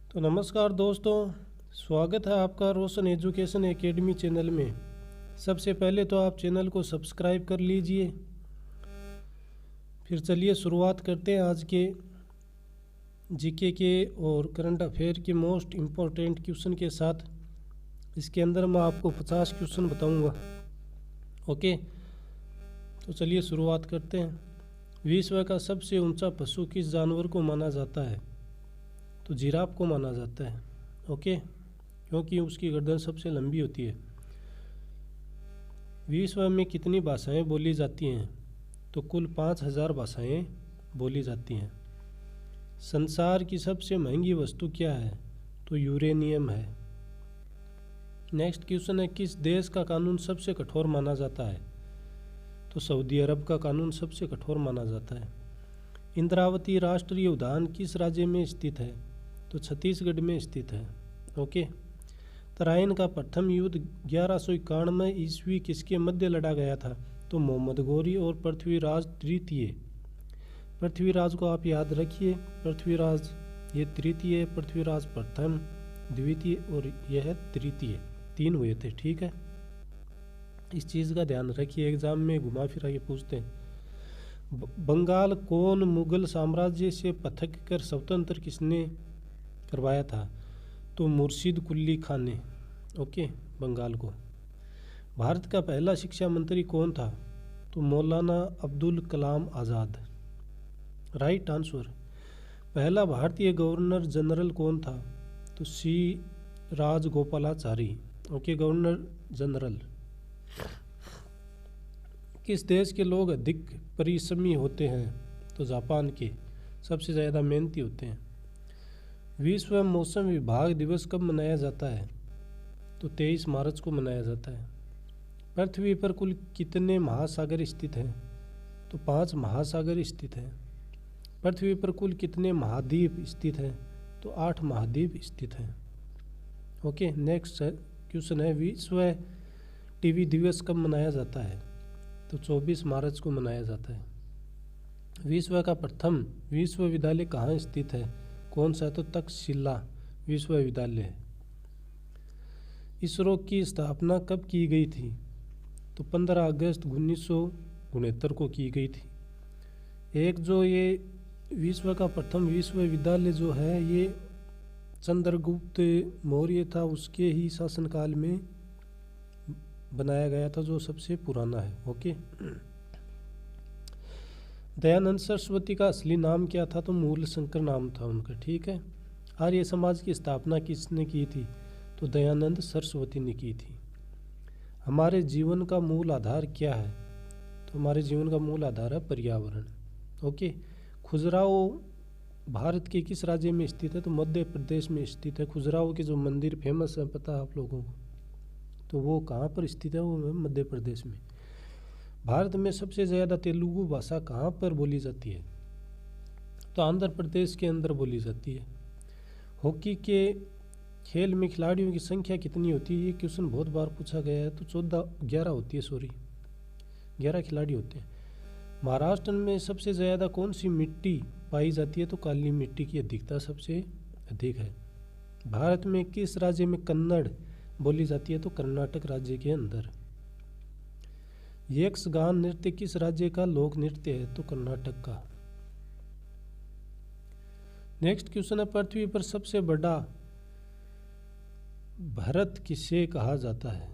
तो नमस्कार दोस्तों, स्वागत है आपका रोशन एजुकेशन एकेडमी चैनल में। सबसे पहले तो आप चैनल को सब्सक्राइब कर लीजिए। फिर चलिए शुरुआत करते हैं आज के जीके के और करंट अफेयर के मोस्ट इम्पोर्टेंट क्वेश्चन के साथ। इसके अंदर मैं आपको 50 क्वेश्चन बताऊंगा। ओके, तो चलिए शुरुआत करते हैं। विश्व का सबसे ऊंचा पशु किस जानवर को माना जाता है? तो जिराफ को माना जाता है। ओके, क्योंकि उसकी गर्दन सबसे लंबी होती है। विश्व में कितनी भाषाएं बोली जाती हैं? तो कुल 5000 भाषाएं बोली जाती हैं। संसार की सबसे महंगी वस्तु क्या है? तो यूरेनियम है। नेक्स्ट क्वेश्चन है, किस देश का कानून सबसे कठोर माना जाता है? तो सऊदी अरब का कानून सबसे कठोर माना जाता है। इंद्रावती राष्ट्रीय उद्यान किस राज्य में स्थित है? तो छत्तीसगढ़ में स्थित है। ओके, तराइन का प्रथम युद्ध 1191 ईस्वी किसके मध्य लड़ा गया था? तो मोहम्मद गौरी और पृथ्वीराज तृतीय। पृथ्वीराज को आप याद रखिए, पृथ्वीराज ये तृतीय, पृथ्वीराज प्रथम, द्वितीय और यह तृतीय, 3 हुए थे। ठीक है, इस चीज़ का ध्यान रखिए, एग्जाम में घुमा फिरा के पूछते हैं। बंगाल कौन मुगल साम्राज्य से पृथक कर स्वतंत्र किसने करवाया था? तो मुर्शिद कुली खान ने। ओके, बंगाल को। भारत का पहला शिक्षा मंत्री कौन था? तो मौलाना अब्दुल कलाम आज़ाद। Right answer. पहला भारतीय गवर्नर जनरल कौन था? तो C Rajagopalachari. Okay, governor general. किस देश के लोग अधिक परिश्रमी होते हैं? तो जापान के सबसे ज़्यादा मेहनती होते हैं। विश्व मौसम विभाग दिवस कब मनाया जाता है? तो 23 मार्च को मनाया जाता है। पृथ्वी पर कुल कितने महासागर स्थित हैं? तो 5 महासागर स्थित हैं। पृथ्वी पर कुल कितने महाद्वीप स्थित हैं? तो 8 महाद्वीप स्थित हैं। ओके, नेक्स्ट क्वेश्चन है, विश्व टीवी दिवस कब मनाया जाता है? तो 24 मार्च को मनाया जाता है। विश्व का प्रथम विश्वविद्यालय कहाँ स्थित है? कौन सा? तो तक्षशिला विश्वविद्यालय है। इसरो की स्थापना कब की गई थी? तो 15 अगस्त 1969 को की गई थी। एक जो ये विश्व का प्रथम विश्वविद्यालय जो है, ये चंद्रगुप्त मौर्य था, उसके ही शासनकाल में बनाया गया था, जो सबसे पुराना है। ओके, दयानंद सरस्वती का असली नाम क्या था? तो मूल शंकर नाम था उनका। ठीक है। आर्य समाज की स्थापना किसने की थी? तो दयानंद सरस्वती ने की थी। हमारे जीवन का मूल आधार क्या है? तो हमारे जीवन का मूल आधार है पर्यावरण। ओके, खजुराहो भारत के किस राज्य में स्थित है? तो मध्य प्रदेश में स्थित है। खजुराहो के जो मंदिर फेमस है, पता है आप लोगों को, तो वो कहाँ पर स्थित है? वो मध्य प्रदेश में। भारत में सबसे ज़्यादा तेलुगु भाषा कहाँ पर बोली जाती है? तो आंध्र प्रदेश के अंदर बोली जाती है। हॉकी के खेल में खिलाड़ियों की संख्या कितनी होती है? ये क्वेश्चन बहुत बार पूछा गया है। तो 11 होती है, 11 खिलाड़ी होते हैं। महाराष्ट्र में सबसे ज़्यादा कौन सी मिट्टी पाई जाती है? तो काली मिट्टी की अधिकता सबसे अधिक है। भारत में किस राज्य में कन्नड़ बोली जाती है? तो कर्नाटक राज्य के अंदर। यक्षगान नृत्य किस राज्य का लोक नृत्य है? तो कर्नाटक का। नेक्स्ट क्वेश्चन है, पृथ्वी पर सबसे बड़ा भारत किसे कहा जाता है?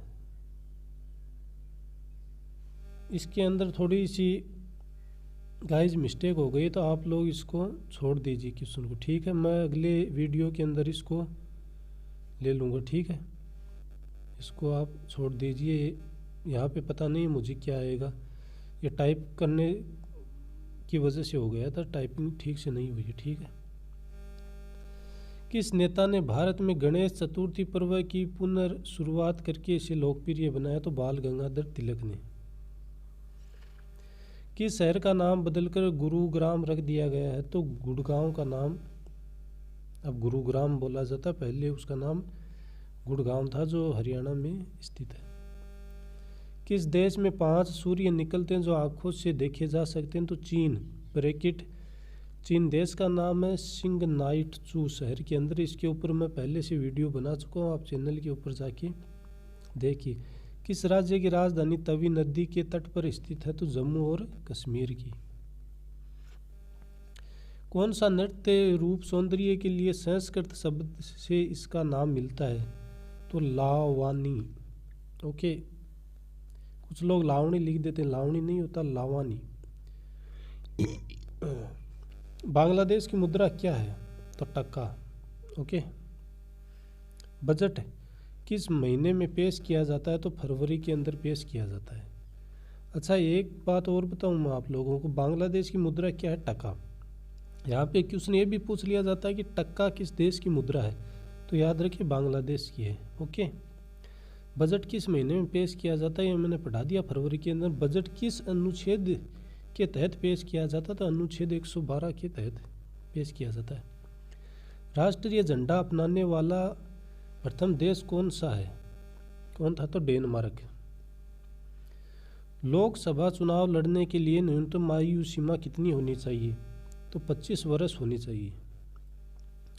इसके अंदर थोड़ी सी गाइस मिस्टेक हो गई, तो आप लोग इसको छोड़ दीजिए क्वेश्चन को। ठीक है, मैं अगले वीडियो के अंदर इसको ले लूँगा। ठीक है, इसको आप छोड़ दीजिए। यहाँ पे पता नहीं मुझे क्या आएगा, ये टाइप करने की वजह से हो गया था, टाइपिंग ठीक से नहीं हुई है। ठीक है। किस नेता ने भारत में गणेश चतुर्थी पर्व की पुनर्शुरुआत करके इसे लोकप्रिय बनाया? तो बाल गंगाधर तिलक ने। किस शहर का नाम बदलकर गुरुग्राम रख दिया गया है? तो गुड़गांव का नाम अब गुरुग्राम बोला जाता, पहले उसका नाम गुड़गांव था, जो हरियाणा में स्थित है। किस देश में 5 सूर्य निकलते हैं जो आंखों से देखे जा सकते हैं? तो चीन ब्रैकेट चीन देश का नाम है सिंगनाइटचू शहर के अंदर। इसके ऊपर मैं पहले से वीडियो बना चुका हूँ, आप चैनल के ऊपर जाके देखिए। किस राज्य की राजधानी तवी नदी के तट पर स्थित है? तो जम्मू और कश्मीर की। कौन सा नृत्य रूप सौंदर्य के लिए संस्कृत शब्द से इसका नाम मिलता है? तो लावानी। ओके, कुछ लोग लावणी लिख देते हैं, लावणी नहीं होता, लावानी। बांग्लादेश की मुद्रा क्या है? तो टका। ओके। बजट किस महीने में पेश किया जाता है? तो फरवरी के अंदर पेश किया जाता है। अच्छा, एक बात और बताऊं मैं आप लोगों को, बांग्लादेश की मुद्रा क्या है? टका। यहाँ पे क्वेश्चन ये भी पूछ लिया जाता है कि टक्का किस देश की मुद्रा है? तो याद रखिए बांग्लादेश की है। ओके। बजट किस महीने में पेश किया जाता है? ये मैंने पढ़ा दिया, फरवरी के अंदर। बजट किस अनुच्छेद के तहत पेश किया जाता है? तो अनुच्छेद 112 के तहत पेश किया जाता है। राष्ट्रीय झंडा अपनाने वाला प्रथम देश कौन सा है? कौन था? तो डेनमार्क। लोकसभा चुनाव लड़ने के लिए न्यूनतम आयु सीमा कितनी होनी चाहिए? तो 25 वर्ष होनी चाहिए।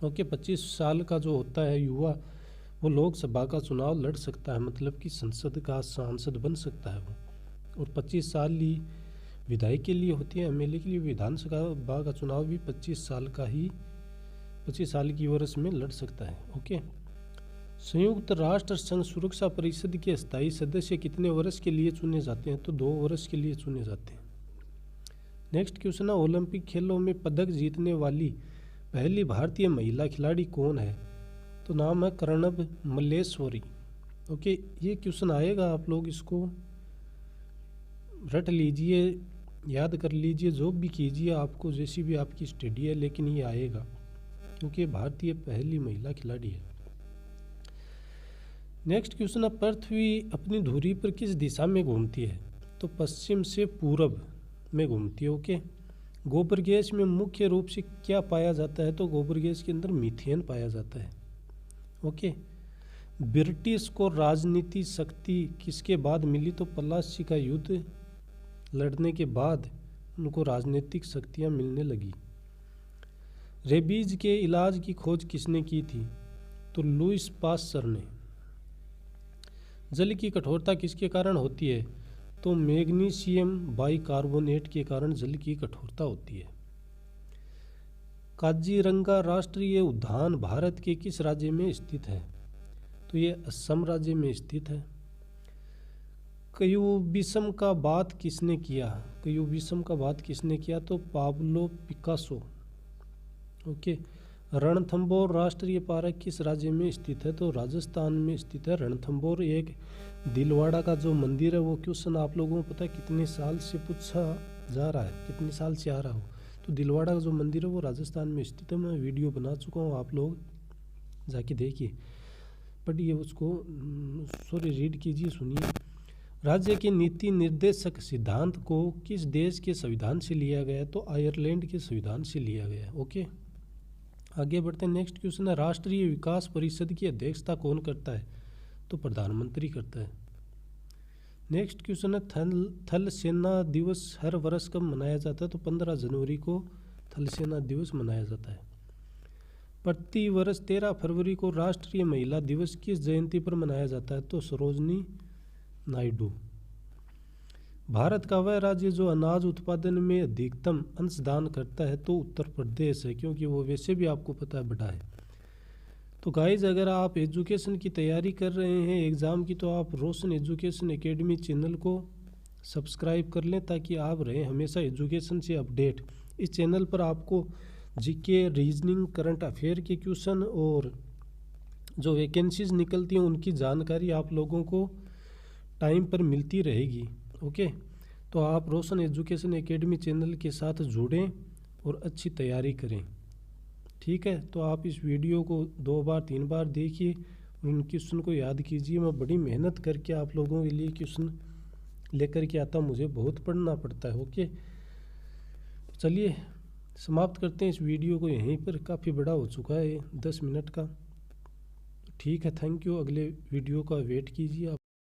ओके, 25 साल का जो होता है युवा, वो लोकसभा का चुनाव लड़ सकता है, मतलब कि संसद का सांसद बन सकता है वो। और 25 साल ही विधायक के लिए होती है, एमएलए के लिए। विधानसभा का चुनाव भी 25 साल का ही, 25 साल की वर्ष में लड़ सकता है। ओके। संयुक्त राष्ट्र संघ सुरक्षा परिषद के स्थायी सदस्य कितने वर्ष के लिए चुने जाते हैं? तो 2 वर्ष के लिए चुने जाते हैं। नेक्स्ट क्वेश्चन है, ओलंपिक खेलों में पदक जीतने वाली पहली भारतीय महिला खिलाड़ी कौन है? तो नाम है कर्णव मल्लेश्वरी। ओके, ये क्वेश्चन आएगा, आप लोग इसको रट लीजिए, याद कर लीजिए, जो भी कीजिए, आपको जैसी भी आपकी स्टडी है, लेकिन ये आएगा क्योंकि भारतीय पहली महिला खिलाड़ी है। नेक्स्ट क्वेश्चन है, पृथ्वी अपनी धुरी पर किस दिशा में घूमती है? तो पश्चिम से पूरब में घूमती है। ओके। गोबर गैस में मुख्य रूप से क्या पाया जाता है? तो गोबर गैस के अंदर मीथेन पाया जाता है। ओके। ब्रिटिश को राजनीति शक्ति किसके बाद मिली? तो प्लासी का युद्ध लड़ने के बाद उनको राजनीतिक शक्तियां मिलने लगी। रेबीज के इलाज की खोज किसने की थी? तो लुईस पास्चर ने। जल की कठोरता किसके कारण होती है? तो मैग्नीशियम बाइकार्बोनेट के कारण जल की कठोरता होती है। काजीरंगा राष्ट्रीय उद्यान भारत के किस राज्य में स्थित है? तो ये असम राज्य में स्थित है। क्यूबिज्म का बात किसने किया? क्यूबिज्म का बात किसने किया? तो पाब्लो पिकासो। ओके। रणथंभौर राष्ट्रीय पार्क किस राज्य में स्थित है? तो राजस्थान में स्थित है रणथंभौर। एक दिलवाड़ा का जो मंदिर है, वो क्वेश्चन आप लोगों को पता है कितने साल से पूछा जा रहा है, कितने साल से आ रहा हो? तो दिलवाड़ा का जो मंदिर है वो राजस्थान में स्थित है। मैं वीडियो बना चुका हूँ, आप लोग जाके देखिए, पढ़िए उसको, सॉरी रीड कीजिए, सुनिए। राज्य के नीति निर्देशक सिद्धांत को किस देश के संविधान से लिया गया है? तो आयरलैंड के संविधान से लिया गया है। ओके, आगे बढ़ते हैं। नेक्स्ट क्वेश्चन है, राष्ट्रीय विकास परिषद की अध्यक्षता कौन करता है? तो प्रधानमंत्री करता है। नेक्स्ट क्वेश्चन है, थल सेना दिवस हर वर्ष कब मनाया जाता है? तो 15 जनवरी को थल सेना दिवस मनाया जाता है। प्रति वर्ष 13 फरवरी को राष्ट्रीय महिला दिवस किस जयंती पर मनाया जाता है? तो सरोजनी नायडू। भारत का वह राज्य जो अनाज उत्पादन में अधिकतम अंशदान करता है तो उत्तर प्रदेश है, क्योंकि वो वैसे भी आपको पता है बड़ा है। तो गाइज, अगर आप एजुकेशन की तैयारी कर रहे हैं एग्ज़ाम की, तो आप रोशन एजुकेशन एकेडमी चैनल को सब्सक्राइब कर लें ताकि आप रहें हमेशा एजुकेशन से अपडेट। इस चैनल पर आपको जीके, रीजनिंग, करंट अफेयर के क्वेश्चन और जो वैकेंसीज निकलती हैं उनकी जानकारी आप लोगों को टाइम पर मिलती रहेगी। ओके, तो आप रोशन एजुकेशन एकेडमी चैनल के साथ जुड़ें और अच्छी तैयारी करें। ठीक है, तो आप इस वीडियो को 2 बार 3 बार देखिए और इन क्वेश्चन को याद कीजिए। मैं बड़ी मेहनत करके आप लोगों के लिए क्वेश्चन लेकर के आता हूँ, मुझे बहुत पढ़ना पड़ता है। ओके, चलिए समाप्त करते हैं इस वीडियो को यहीं पर, काफ़ी बड़ा हो चुका है 10 मिनट का। ठीक है, थैंक यू। अगले वीडियो का वेट कीजिए आप।